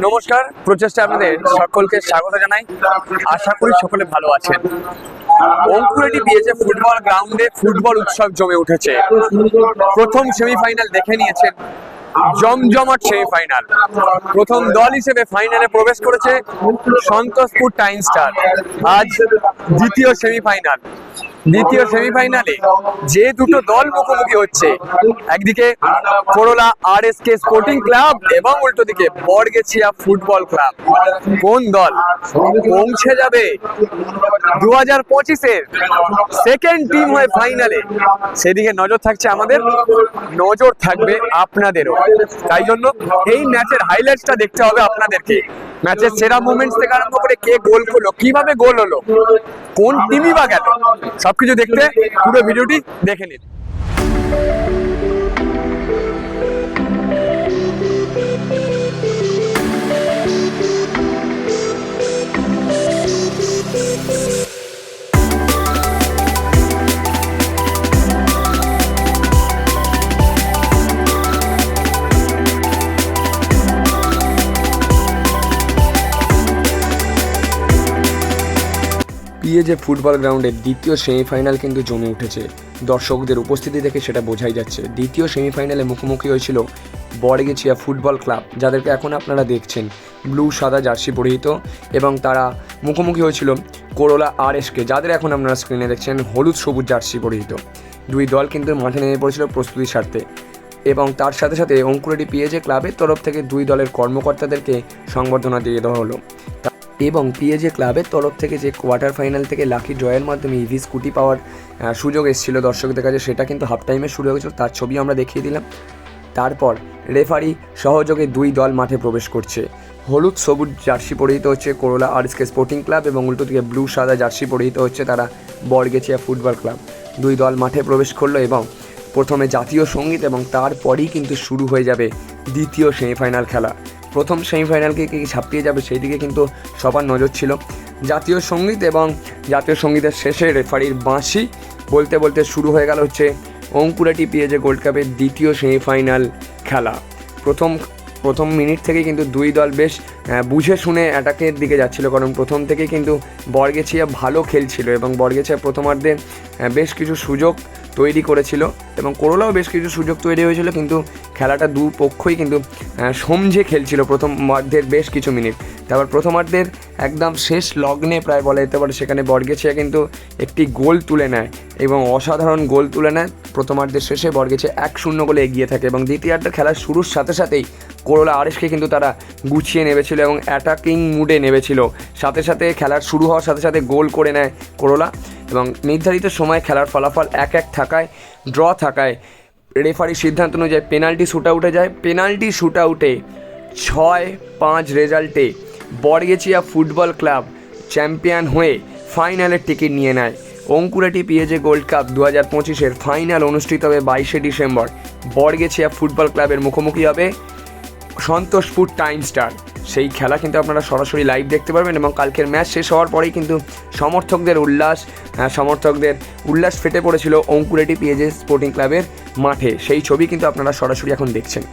নমস্কার, প্রচেষ্টা আপনাদের সকলকে স্বাগত জানাই। আশা করি সকলে ভালো আছেন। অঙ্কুরেটি পিএজে ফুটবল গ্রাউন্ডে ফুটবল উৎসব জমে উঠেছে। প্রথম সেমিফাইনাল দেখে নিয়েছেন, জমজমাট সেমিফাইনাল। প্রথম দল হিসেবে ফাইনালে প্রবেশ করেছে সন্তোষপুর টাইম স্টার। আজ দ্বিতীয় সেমিফাইনালে যে দুটো দল মুখোমুখি হচ্ছে, একদিকে করোলা আরএসকে স্পোর্টিং ক্লাব এবং উল্টো দিকে বড়গেছিয়া ফুটবল ক্লাব। কোন দল পৌঁছে যাবে 2025-এর সেকেন্ড টিম হয়ে ফাইনালে, সেদিকে নজর থাকছে আমাদের, নজর থাকবে আপনাদেরও। তাই জন্য এই ম্যাচের হাইলাইটসটা দেখতে হবে আপনাদেরকে। ম্যাচের সেরা মুভমেন্টস থেকে আরম্ভ করে কে গোল করলো, কিভাবে গোল হলো, কোন টিমই বা গেল, সবকিছু দেখতে পুরো ভিডিওটি দেখে নিন। পিএজে ফুটবল গ্রাউন্ডের দ্বিতীয় সেমিফাইনাল কিন্তু জমে উঠেছে। দর্শকদের উপস্থিতি দেখে সেটা বোঝাই যাচ্ছে। দ্বিতীয় সেমিফাইনালে মুখোমুখি হয়েছিল বড়গেছিয়া ফুটবল ক্লাব, যাদেরকে এখন আপনারা দেখছেন ব্লু সাদা জার্সি পরিহিত, এবং তারা মুখোমুখি হয়েছিল করোলা আরএসকে, যাদের এখন আপনারা স্ক্রিনে দেখছেন হলুদ সবুজ জার্সি পরিহিত। দুই দল কিন্তু মাঠে নেমে পড়েছিল প্রস্তুতির স্বার্থে, এবং তার সাথে সাথে অঙ্কুরেটি পিএজে ক্লাবের তরফ থেকে দুই দলের কর্মকর্তাদেরকে সংবর্ধনা দিয়ে দেওয়া হলো। এবং পিএজে ক্লাবের তরফ থেকে যে কোয়ার্টার ফাইনাল থেকে লাকি ড্রয়ের মাধ্যমে ইভি স্কুটি পাওয়ার সুযোগ এসেছিল দর্শকদের কাছে, সেটা কিন্তু হাফ টাইমে শুরু হয়েছিল, তার ছবি আমরা দেখিয়ে দিলাম। তারপর রেফারি সহযোগে দুই দল মাঠে প্রবেশ করছে। হলুদ সবুজ জার্সি পরিহিত হচ্ছে করোলা আরএসকে স্পোর্টিং ক্লাব, এবং উল্টো দিকে ব্লু সাদা জার্সি পরিহিত হচ্ছে তারা বড়গেছিয়া ফুটবল ক্লাব। দুই দল মাঠে প্রবেশ করলো এবং প্রথমে জাতীয় সঙ্গীত, এবং তারপরই কিন্তু শুরু হয়ে যাবে দ্বিতীয় সেমিফাইনাল খেলা। প্রথম সেমিফাইনালকে কি ছাপিয়ে যাবে সেই দিকে কিন্তু সবার নজর ছিল। জাতীয় সঙ্গীত এবং জাতীয় সঙ্গীতের শেষে রেফারির বাঁশি বলতে বলতে শুরু হয়ে গেল হচ্ছে অঙ্কুরেটি পিএজে গোল্ড কাপের দ্বিতীয় সেমিফাইনাল খেলা। প্রথম মিনিট থেকে কিন্তু দুই দল বেশ বুঝে শুনে অ্যাটাকের দিকে যাচ্ছিল, কারণ প্রথম থেকে কিন্তু বড়গেছিয়া ভালো খেলছিল এবং বড়গেছিয়া প্রথমার্ধে বেশ কিছু সুযোগ তৈরি করেছিল এবং করোলাও বেশ কিছু সুযোগ তৈরি হয়েছিল, কিন্তু খেলাটা দুপক্ষই কিন্তু সমঝে খেলছিল প্রথমার্ধের বেশ কিছু মিনিট। তারপর প্রথমার্ধের একদম শেষ লগ্নে প্রায় বলা যেতে পারে, সেখানে বড়গেছিয়া কিন্তু একটি গোল তুলে নেয় এবং অসাধারণ গোল তুলে নেয়। প্রথমার্ধের শেষে বড়গেছিয়া 1-0 গোলে এগিয়ে থাকে, এবং দ্বিতীয়ার্ধ খেলার শুরুর সাথে সাথেই করোলা আরএসকে কিন্তু তারা গুছিয়ে নেমেছিল এবং অ্যাটাকিং মুডে নেমেছিল। সাথে সাথে খেলার শুরু হওয়ার সাথে সাথে গোল করে নেয় করোলা, এবং নির্ধারিত সময় খেলার ফলাফল 1-1 থাকায়, ড্র থাকায় রেফারির সিদ্ধান্ত অনুযায়ী পেনাল্টি শ্যুট আউটে যায়। পেনাল্টি শ্যুট আউটে 6-5 রেজাল্টে বড়গেছিয়া ফুটবল ক্লাব চ্যাম্পিয়ন হয়ে ফাইনালের টিকিট নিয়ে নেয়। অঙ্কুরেটি পিএজে গোল্ড কাপ 2025-এর ফাইনাল অনুষ্ঠিত হবে 22শে ডিসেম্বর। বড়গেছিয়া ফুটবল ক্লাবের মুখোমুখি হবে সন্তোষপুর টাইম স্টার। সেই খেলা কিন্তু আপনারা সরাসরি লাইভ দেখতে পারবেন, এবং কালকের ম্যাচ শেষ হওয়ার পরেই কিন্তু সমর্থকদের উল্লাস ফেটে পড়েছিল অঙ্কুরেটি পিএজে স্পোর্টিং ক্লাবের মাঠে। সেই ছবি কিন্তু আপনারা সরাসরি এখন দেখছেন।